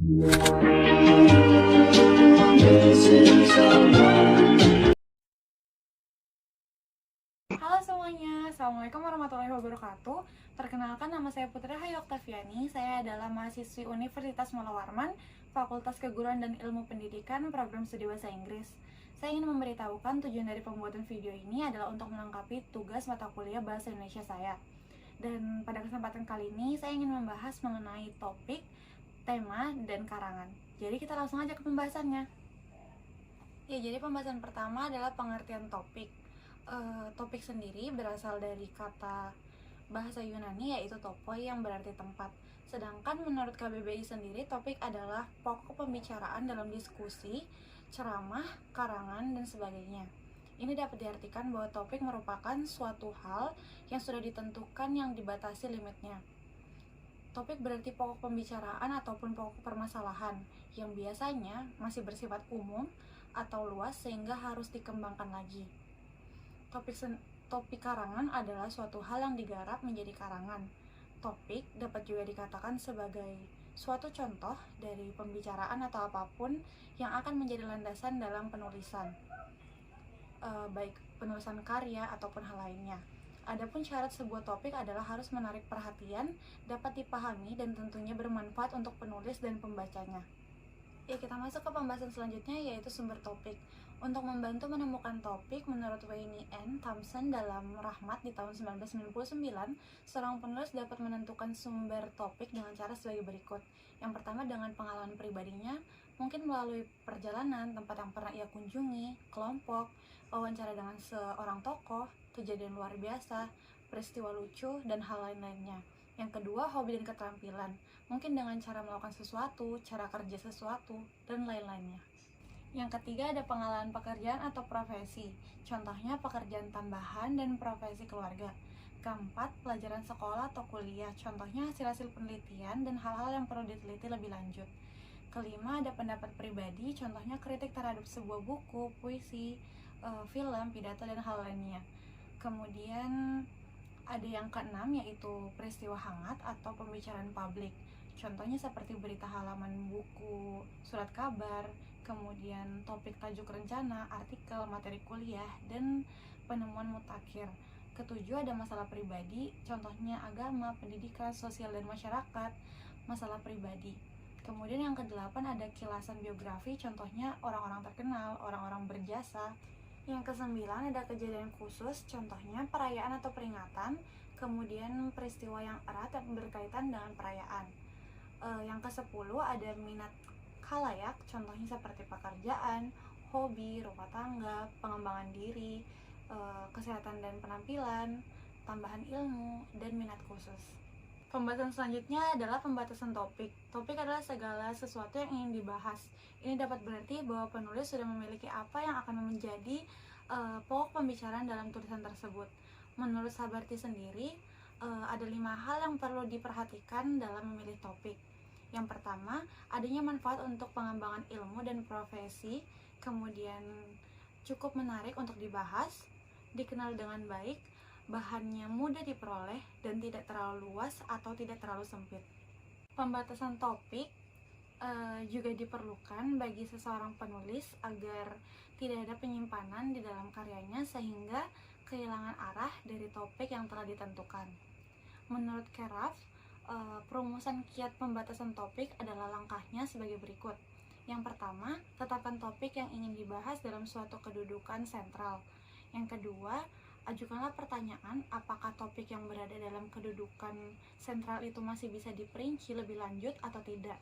Halo semuanya, Assalamualaikum warahmatullahi wabarakatuh. Perkenalkan, nama saya Putri Hayu Oktaviani. Saya adalah mahasiswi Universitas Mula Warman, Fakultas Keguruan dan Ilmu Pendidikan, Program Studi Bahasa Inggris. Saya ingin memberitahukan tujuan dari pembuatan video ini adalah untuk melengkapi tugas mata kuliah Bahasa Indonesia saya. Dan pada kesempatan kali ini, saya ingin membahas mengenai topik, tema, dan karangan. Jadi kita langsung aja ke pembahasannya. Ya, jadi pembahasan pertama adalah pengertian topik. Topik sendiri berasal dari kata bahasa Yunani yaitu topoi yang berarti tempat. Sedangkan menurut KBBI sendiri, topik adalah pokok pembicaraan dalam diskusi, ceramah, karangan, dan sebagainya. Ini dapat diartikan bahwa topik merupakan suatu hal yang sudah ditentukan yang dibatasi limitnya. Topik berarti pokok pembicaraan ataupun pokok permasalahan yang biasanya masih bersifat umum atau luas sehingga harus dikembangkan lagi. Topik karangan adalah suatu hal yang digarap menjadi karangan. Topik dapat juga dikatakan sebagai suatu contoh dari pembicaraan atau apapun yang akan menjadi landasan dalam penulisan, baik penulisan karya ataupun hal lainnya. Adapun syarat sebuah topik adalah harus menarik perhatian, dapat dipahami, dan tentunya bermanfaat untuk penulis dan pembacanya. Ya, kita masuk ke pembahasan selanjutnya, yaitu sumber topik. Untuk membantu menemukan topik, menurut Wayne N. Thompson dalam Rahmat di tahun 1999, seorang penulis dapat menentukan sumber topik dengan cara sebagai berikut. Yang pertama, dengan pengalaman pribadinya, mungkin melalui perjalanan, tempat yang pernah ia kunjungi, kelompok, wawancara dengan seorang tokoh, kejadian luar biasa, peristiwa lucu, dan hal lain-lainnya. Yang kedua, hobi dan keterampilan, mungkin dengan cara melakukan sesuatu, cara kerja sesuatu, dan lain-lainnya. Yang ketiga, ada pengalaman pekerjaan atau profesi, contohnya pekerjaan tambahan dan profesi keluarga. Keempat, pelajaran sekolah atau kuliah, contohnya hasil-hasil penelitian dan hal-hal yang perlu diteliti lebih lanjut. Kelima, ada pendapat pribadi, contohnya kritik terhadap sebuah buku, puisi, film, pidato, dan hal lainnya. Kemudian ada yang keenam, yaitu peristiwa hangat atau pembicaraan publik, contohnya seperti berita halaman buku, surat kabar, kemudian topik tajuk rencana, artikel, materi kuliah, dan penemuan mutakhir. Ketujuh, ada masalah pribadi, contohnya agama, pendidikan, sosial, dan masyarakat, masalah pribadi. Kemudian yang kedelapan, ada kilasan biografi, contohnya orang-orang terkenal, orang-orang berjasa. Yang kesembilan, ada kejadian khusus, contohnya perayaan atau peringatan, kemudian peristiwa yang erat yang berkaitan dengan perayaan. Yang ke-10, ada minat khalayak, contohnya seperti pekerjaan, hobi, rumah tangga, pengembangan diri, kesehatan dan penampilan, tambahan ilmu, dan minat khusus. Pembahasan selanjutnya adalah pembatasan topik. Topik adalah segala sesuatu yang ingin dibahas. Ini dapat berarti bahwa penulis sudah memiliki apa yang akan menjadi pokok pembicaraan dalam tulisan tersebut. Menurut Sabarti sendiri, ada 5 hal yang perlu diperhatikan dalam memilih topik. Yang pertama, adanya manfaat untuk pengembangan ilmu dan profesi, kemudian cukup menarik untuk dibahas, dikenal dengan baik, bahannya mudah diperoleh, dan tidak terlalu luas atau tidak terlalu sempit. Pembatasan topik juga diperlukan bagi seseorang penulis agar tidak ada penyimpanan di dalam karyanya sehingga kehilangan arah dari topik yang telah ditentukan. Menurut Keraf, perumusan kiat pembatasan topik adalah langkahnya sebagai berikut. Yang pertama, tetapkan topik yang ingin dibahas dalam suatu kedudukan sentral. Yang kedua, ajukanlah pertanyaan apakah topik yang berada dalam kedudukan sentral itu masih bisa diperinci lebih lanjut atau tidak.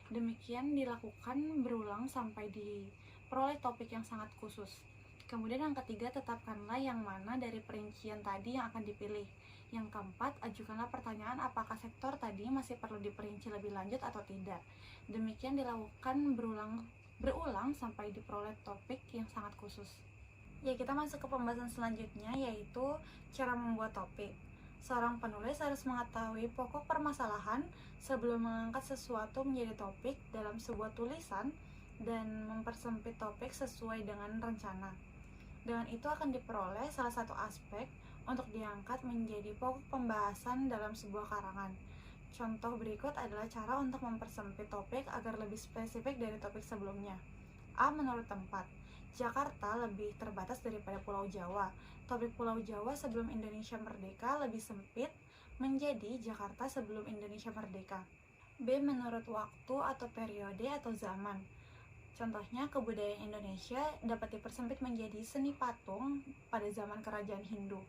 Demikian dilakukan berulang sampai diperoleh topik yang sangat khusus. Kemudian yang ketiga, tetapkanlah yang mana dari perincian tadi yang akan dipilih. Yang keempat, ajukanlah pertanyaan apakah sektor tadi masih perlu diperinci lebih lanjut atau tidak. Demikian dilakukan berulang sampai diperoleh topik yang sangat khusus. Ya, kita masuk ke pembahasan selanjutnya, yaitu cara membuat topik. Seorang penulis harus mengetahui pokok permasalahan sebelum mengangkat sesuatu menjadi topik dalam sebuah tulisan dan mempersempit topik sesuai dengan rencana. Dengan itu akan diperoleh salah satu aspek untuk diangkat menjadi pokok pembahasan dalam sebuah karangan. Contoh berikut adalah cara untuk mempersempit topik agar lebih spesifik dari topik sebelumnya. A. Menurut tempat. Jakarta lebih terbatas daripada Pulau Jawa. Topik Pulau Jawa sebelum Indonesia merdeka lebih sempit menjadi Jakarta sebelum Indonesia merdeka. B. Menurut waktu atau periode atau zaman. Contohnya, kebudayaan Indonesia dapat dipersempit menjadi seni patung pada zaman kerajaan Hindu.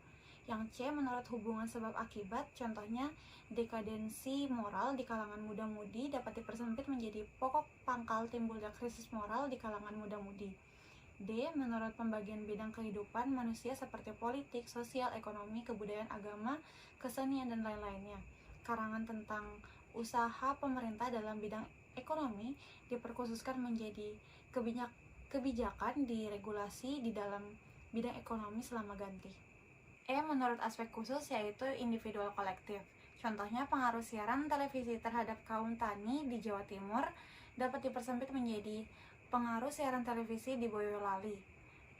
Yang C. Menurut hubungan sebab akibat, contohnya dekadensi moral di kalangan muda-mudi dapat dipersempit menjadi pokok pangkal timbulnya krisis moral di kalangan muda-mudi. D. Menurut pembagian bidang kehidupan manusia seperti politik, sosial, ekonomi, kebudayaan, agama, kesenian, dan lain-lainnya. Karangan tentang usaha pemerintah dalam bidang ekonomi diperkhususkan menjadi kebijakan diregulasi di dalam bidang ekonomi selama ganti. E. Menurut aspek khusus, yaitu individual kolektif. Contohnya, pengaruh siaran televisi terhadap kaum tani di Jawa Timur dapat dipersempit menjadi pengaruh siaran televisi di Boyolali.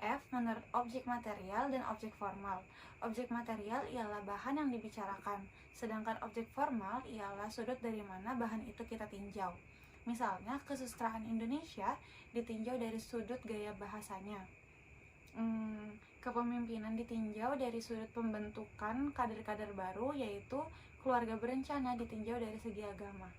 F. Menurut objek material dan objek formal. Objek material ialah bahan yang dibicarakan, sedangkan objek formal ialah sudut dari mana bahan itu kita tinjau. Misalnya, kesusastraan Indonesia ditinjau dari sudut gaya bahasanya. Kepemimpinan ditinjau dari sudut pembentukan kader-kader baru, yaitu keluarga berencana ditinjau dari segi agama.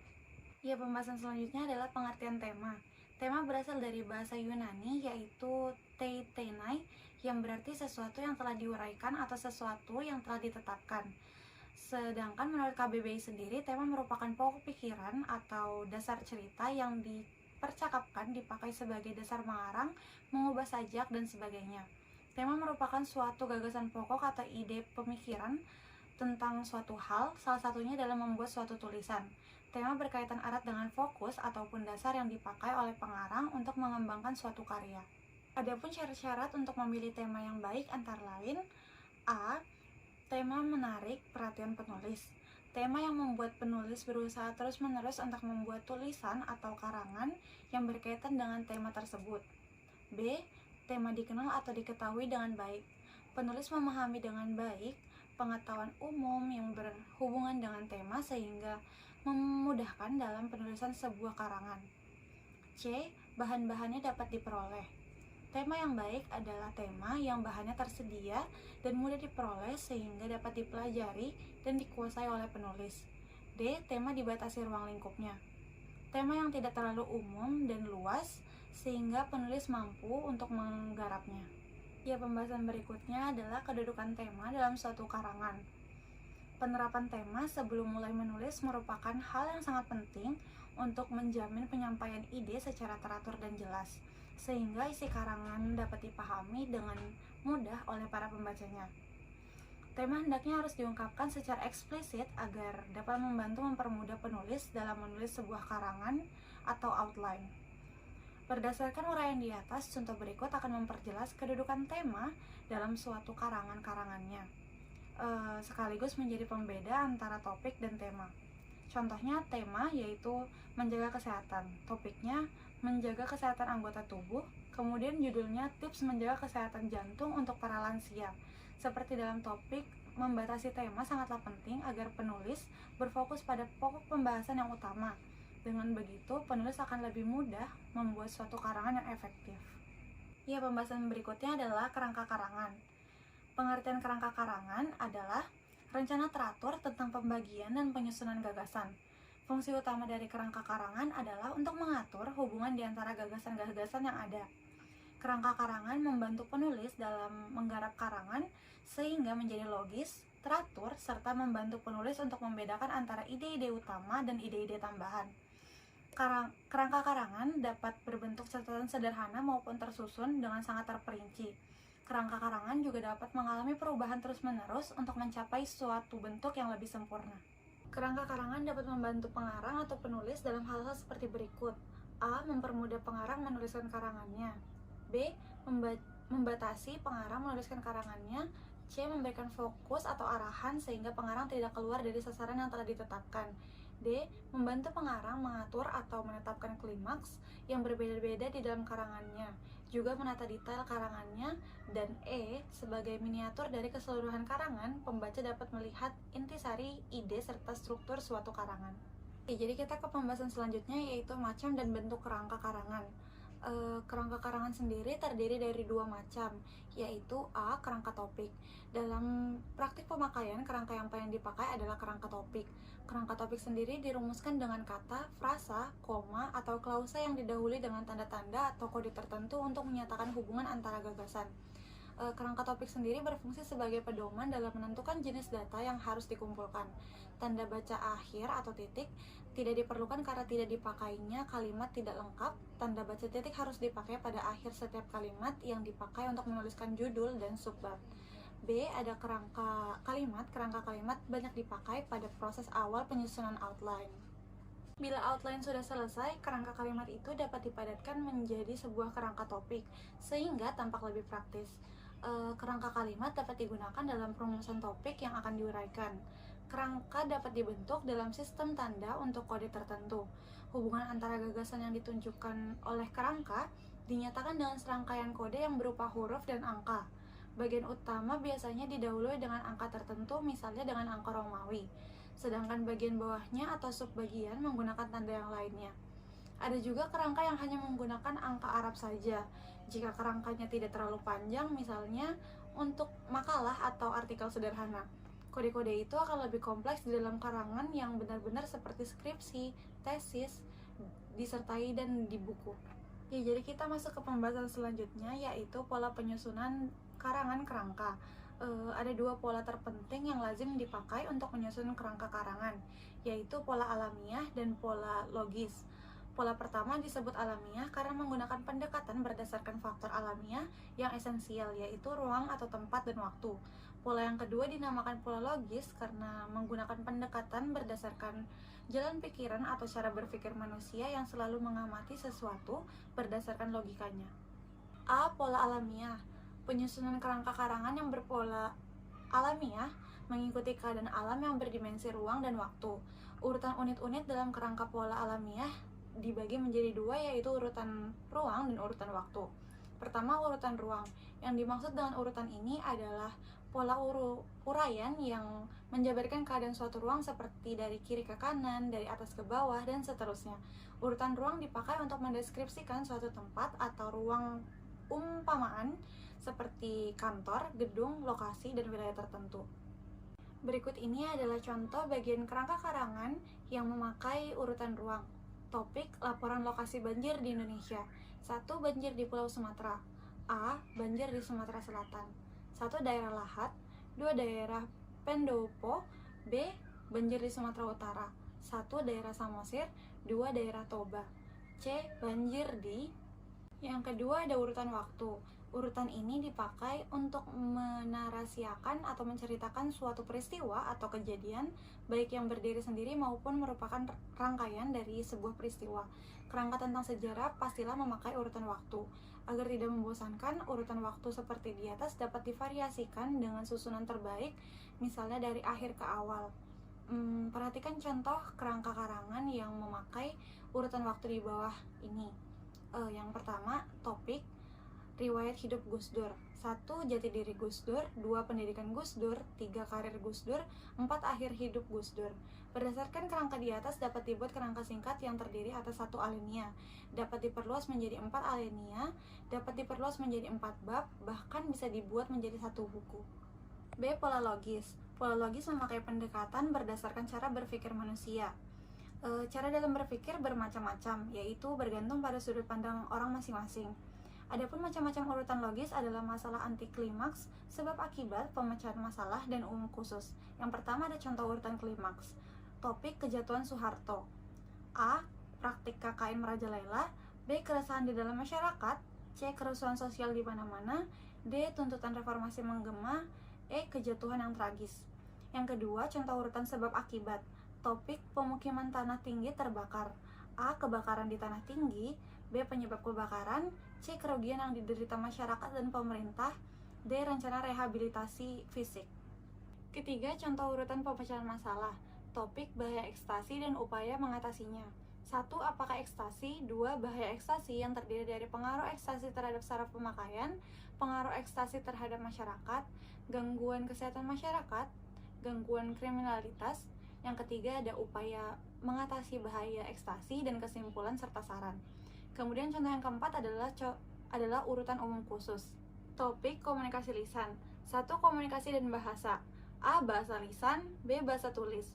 Ya, pembahasan selanjutnya adalah pengertian tema. Tema berasal dari bahasa Yunani, yaitu teitenai, yang berarti sesuatu yang telah diuraikan atau sesuatu yang telah ditetapkan. Sedangkan menurut KBBI sendiri, tema merupakan pokok pikiran atau dasar cerita yang dipercakapkan dipakai sebagai dasar mengarang, mengubah sajak, dan sebagainya. Tema merupakan suatu gagasan pokok atau ide pemikiran tentang suatu hal, salah satunya dalam membuat suatu tulisan. Tema berkaitan erat dengan fokus ataupun dasar yang dipakai oleh pengarang untuk mengembangkan suatu karya. Adapun syarat-syarat untuk memilih tema yang baik antara lain: A. Tema menarik perhatian penulis. Tema yang membuat penulis berusaha terus-menerus untuk membuat tulisan atau karangan yang berkaitan dengan tema tersebut. B. Tema dikenal atau diketahui dengan baik. Penulis memahami dengan baik pengetahuan umum yang berhubungan dengan tema sehingga memudahkan dalam penulisan sebuah karangan. C. Bahan-bahannya dapat diperoleh. Tema yang baik adalah tema yang bahannya tersedia dan mudah diperoleh sehingga dapat dipelajari dan dikuasai oleh penulis. D. Tema dibatasi ruang lingkupnya. Tema yang tidak terlalu umum dan luas sehingga penulis mampu untuk menggarapnya. Ya, pembahasan berikutnya adalah kedudukan tema dalam suatu karangan. Penerapan tema sebelum mulai menulis merupakan hal yang sangat penting untuk menjamin penyampaian ide secara teratur dan jelas, sehingga isi karangan dapat dipahami dengan mudah oleh para pembacanya. Tema hendaknya harus diungkapkan secara eksplisit agar dapat membantu mempermudah penulis dalam menulis sebuah karangan atau outline. Berdasarkan uraian di atas, contoh berikut akan memperjelas kedudukan tema dalam suatu karangannya, sekaligus menjadi pembeda antara topik dan tema. Contohnya, tema yaitu menjaga kesehatan, topiknya menjaga kesehatan anggota tubuh, kemudian judulnya tips menjaga kesehatan jantung untuk para lansia. Seperti dalam topik, membatasi tema sangatlah penting agar penulis berfokus pada pokok pembahasan yang utama. Dengan begitu, penulis akan lebih mudah membuat suatu karangan yang efektif. Ya, pembahasan berikutnya adalah kerangka karangan. Pengertian kerangka karangan adalah rencana teratur tentang pembagian dan penyusunan gagasan. Fungsi utama dari kerangka karangan adalah untuk mengatur hubungan di antara gagasan-gagasan yang ada. Kerangka karangan membantu penulis dalam menggarap karangan sehingga menjadi logis, teratur, serta membantu penulis untuk membedakan antara ide-ide utama dan ide-ide tambahan. Kerangka karangan dapat berbentuk catatan sederhana maupun tersusun dengan sangat terperinci. Kerangka karangan juga dapat mengalami perubahan terus-menerus untuk mencapai suatu bentuk yang lebih sempurna. Kerangka karangan dapat membantu pengarang atau penulis dalam hal-hal seperti berikut. A. Mempermudah pengarang menuliskan karangannya. B. Membatasi pengarang menuliskan karangannya. C. Memberikan fokus atau arahan sehingga pengarang tidak keluar dari sasaran yang telah ditetapkan. D. Membantu pengarang mengatur atau menetapkan klimaks yang berbeda-beda di dalam karangannya, juga menata detail karangannya. Dan E. Sebagai miniatur dari keseluruhan karangan, pembaca dapat melihat intisari, ide, serta struktur suatu karangan. Oke, jadi kita ke pembahasan selanjutnya, yaitu macam dan bentuk kerangka karangan. Kerangka karangan sendiri terdiri dari dua macam, yaitu A. Kerangka topik. Dalam praktik pemakaian, kerangka yang paling dipakai adalah kerangka topik. Kerangka topik sendiri dirumuskan dengan kata, frasa, koma, atau klausa yang didahului dengan tanda-tanda atau kode tertentu untuk menyatakan hubungan antara gagasan. Kerangka topik sendiri berfungsi sebagai pedoman dalam menentukan jenis data yang harus dikumpulkan. Tanda baca akhir atau titik tidak diperlukan karena tidak dipakainya kalimat tidak lengkap. Tanda baca titik harus dipakai pada akhir setiap kalimat yang dipakai untuk menuliskan judul dan subbab. B. Ada kerangka kalimat. Kerangka kalimat banyak dipakai pada proses awal penyusunan outline. Bila outline sudah selesai, kerangka kalimat itu dapat dipadatkan menjadi sebuah kerangka topik, sehingga tampak lebih praktis. Kerangka kalimat dapat digunakan dalam perumusan topik yang akan diuraikan. Kerangka dapat dibentuk dalam sistem tanda untuk kode tertentu. Hubungan antara gagasan yang ditunjukkan oleh kerangka dinyatakan dengan serangkaian kode yang berupa huruf dan angka. Bagian utama biasanya didahului dengan angka tertentu, misalnya dengan angka Romawi. Sedangkan bagian bawahnya atau subbagian menggunakan tanda yang lainnya. Ada juga kerangka yang hanya menggunakan angka Arab saja. Jika kerangkanya tidak terlalu panjang, misalnya untuk makalah atau artikel sederhana. Kode-kode itu akan lebih kompleks di dalam karangan yang benar-benar seperti skripsi, tesis, disertai dan di buku. Ya, jadi kita masuk ke pembahasan selanjutnya, yaitu pola penyusunan karangan kerangka. Ada dua pola terpenting yang lazim dipakai untuk menyusun kerangka karangan, yaitu pola alamiah dan pola logis. Pola pertama disebut alamiah karena menggunakan pendekatan berdasarkan faktor alamiah yang esensial, yaitu ruang atau tempat dan waktu. Pola yang kedua dinamakan pola logis karena menggunakan pendekatan berdasarkan jalan pikiran atau cara berpikir manusia yang selalu mengamati sesuatu berdasarkan logikanya. A. Pola alamiah. Penyusunan kerangka karangan yang berpola alamiah mengikuti keadaan alam yang berdimensi ruang dan waktu. Urutan unit-unit dalam kerangka pola alamiah dibagi menjadi dua, yaitu urutan ruang dan urutan waktu. Pertama, urutan ruang. Yang dimaksud dengan urutan ini adalah pola uraian yang menjabarkan keadaan suatu ruang seperti dari kiri ke kanan, dari atas ke bawah, dan seterusnya. Urutan ruang dipakai untuk mendeskripsikan suatu tempat atau ruang umpamaan seperti kantor, gedung, lokasi, dan wilayah tertentu. Berikut ini adalah contoh bagian kerangka karangan yang memakai urutan ruang. Topik, laporan lokasi banjir di Indonesia. 1. Banjir di Pulau Sumatera. A. Banjir di Sumatera Selatan. 1. Daerah Lahat. 2. Daerah Pendopo. B. Banjir di Sumatera Utara. 1. Daerah Samosir. 2. Daerah Toba. C. Banjir di. Yang kedua ada urutan waktu. Urutan ini dipakai untuk menarasiakan atau menceritakan suatu peristiwa atau kejadian, baik yang berdiri sendiri maupun merupakan rangkaian dari sebuah peristiwa. Kerangka tentang sejarah pastilah memakai urutan waktu. Agar tidak membosankan, urutan waktu seperti di atas dapat divariasikan dengan susunan terbaik, misalnya dari akhir ke awal. Perhatikan contoh kerangka karangan yang memakai urutan waktu di bawah ini. Yang pertama, topik, riwayat hidup Gus Dur. 1. Jati diri Gus Dur. 2. Pendidikan Gus Dur. 3. Karir Gus Dur. 4. Akhir hidup Gus Dur. Berdasarkan kerangka di atas dapat dibuat kerangka singkat yang terdiri atas 1 alinea. Dapat diperluas menjadi 4 alinea, dapat diperluas menjadi 4 bab, bahkan bisa dibuat menjadi 1 buku. B. Pola logis. Pola logis memakai pendekatan berdasarkan cara berpikir manusia. Cara dalam berpikir bermacam-macam, yaitu bergantung pada sudut pandang orang masing-masing. Adapun macam-macam urutan logis adalah masalah anti klimaks, sebab akibat, pemecahan masalah, dan umum khusus. Yang pertama ada contoh urutan klimaks. Topik, kejatuhan Soeharto. A. Praktik KKN merajalela. B. Keresahan di dalam masyarakat. C. Kerusuhan sosial di mana-mana. D. Tuntutan reformasi menggema. E. Kejatuhan yang tragis. Yang kedua, contoh urutan sebab akibat. Topik, pemukiman tanah tinggi terbakar. A. Kebakaran di tanah tinggi. B. Penyebab kebakaran. C. Kerugian yang diderita masyarakat dan pemerintah. D. Rencana rehabilitasi fisik. Ketiga, contoh urutan pemecahan masalah. Topik bahaya ekstasi dan upaya mengatasinya. 1. Apakah ekstasi? 2. Bahaya ekstasi yang terdiri dari pengaruh ekstasi terhadap saraf pemakaian, pengaruh ekstasi terhadap masyarakat, gangguan kesehatan masyarakat, gangguan kriminalitas. Yang ketiga ada upaya mengatasi bahaya ekstasi dan kesimpulan serta saran. Kemudian contoh yang keempat adalah urutan umum khusus. Topik komunikasi lisan. 1. Komunikasi dan bahasa. A. Bahasa lisan. B. Bahasa tulis.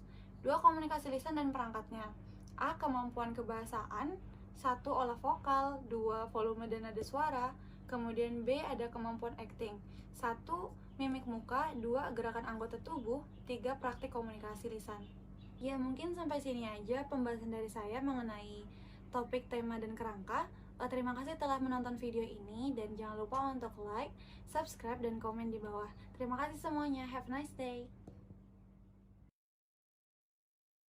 2. Komunikasi lisan dan perangkatnya. A. Kemampuan kebahasaan. 1. Olah vokal. 2. Volume dan nada suara. Kemudian B. Ada kemampuan acting. 1. Mimik muka. 2. Gerakan anggota tubuh. 3. Praktik komunikasi lisan. Ya, mungkin sampai sini aja pembahasan dari saya mengenai topik, tema, dan kerangka. Terima kasih telah menonton video ini, dan jangan lupa untuk like, subscribe, dan komen di bawah. Terima kasih semuanya. Have a nice day.